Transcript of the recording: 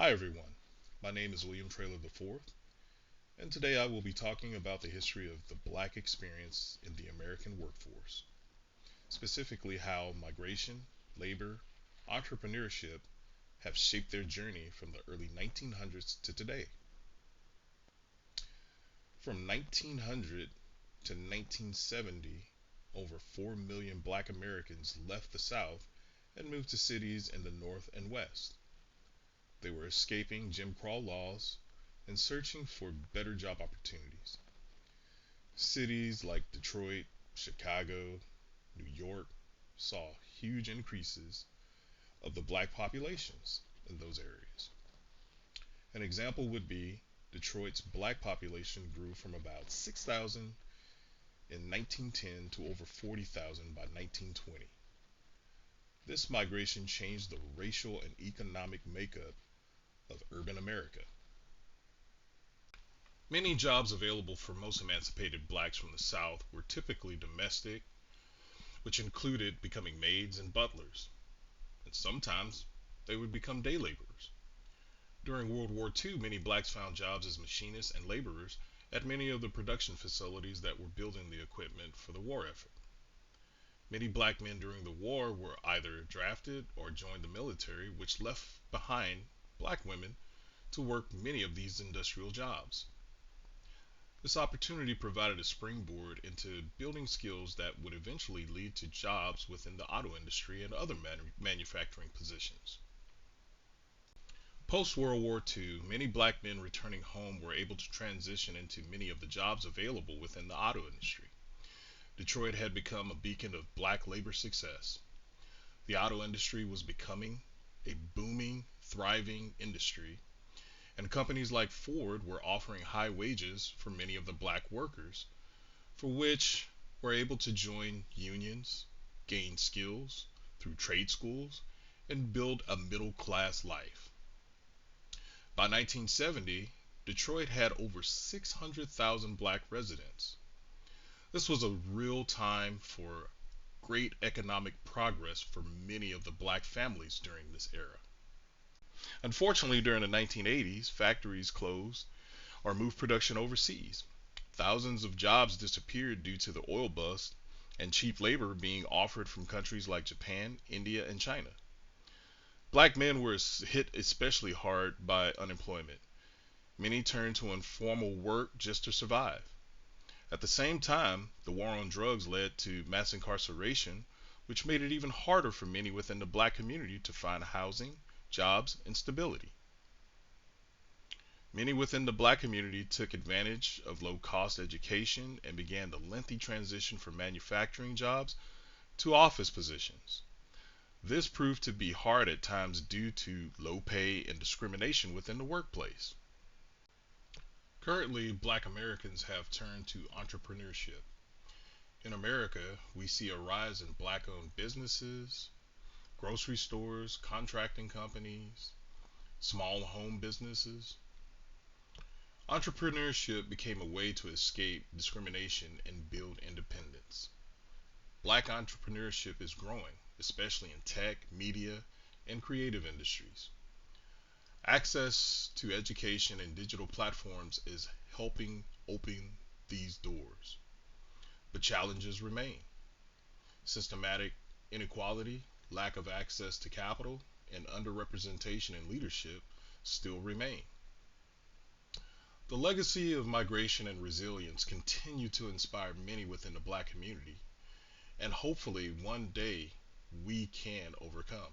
Hi everyone, my name is William Traylor IV, and today I will be talking about the history of the Black experience in the American workforce, specifically how migration, labor, entrepreneurship have shaped their journey from the early 1900s to today. From 1900 to 1970, over 4 million Black Americans left the South and moved to cities in the North and West. They were escaping Jim Crow laws and searching for better job opportunities. Cities like Detroit, Chicago, New York saw huge increases of the black populations in those areas. An example would be Detroit's black population grew from about 6,000 in 1910 to over 40,000 by 1920. This migration changed the racial and economic makeup of urban America. Many jobs available for most emancipated blacks from the South were typically domestic, which included becoming maids and butlers, and sometimes they would become day laborers. During World War II, many blacks found jobs as machinists and laborers at many of the production facilities that were building the equipment for the war effort. Many black men during the war were either drafted or joined the military, which left behind black women to work many of these industrial jobs. This opportunity provided a springboard into building skills that would eventually lead to jobs within the auto industry and other manufacturing positions. Post World War II, many black men returning home were able to transition into many of the jobs available within the auto industry. Detroit had become a beacon of black labor success. The auto industry was becoming a booming, thriving industry, and companies like Ford were offering high wages for many of the black workers, for which were able to join unions, gain skills through trade schools, and build a middle class life. By 1970, Detroit had over 600,000 black residents. This was a real time for great economic progress for many of the black families during this era. Unfortunately, during the 1980s, factories closed or moved production overseas. Thousands of jobs disappeared due to the oil bust and cheap labor being offered from countries like Japan, India, and China. Black men were hit especially hard by unemployment. Many turned to informal work just to survive. At the same time, the war on drugs led to mass incarceration, which made it even harder for many within the black community to find housing, jobs, and stability. Many within the black community took advantage of low cost education and began the lengthy transition from manufacturing jobs to office positions. This proved to be hard at times due to low pay and discrimination within the workplace. Currently, black Americans have turned to entrepreneurship. In America, we see a rise in black owned businesses, grocery stores, contracting companies, small home businesses. Entrepreneurship became a way to escape discrimination and build independence. Black entrepreneurship is growing, especially in tech, media, and creative industries. Access to education and digital platforms is helping open these doors, but challenges remain. Systematic inequality, lack of access to capital, and underrepresentation in leadership still remain. The legacy of migration and resilience continue to inspire many within the black community, and hopefully one day we can overcome.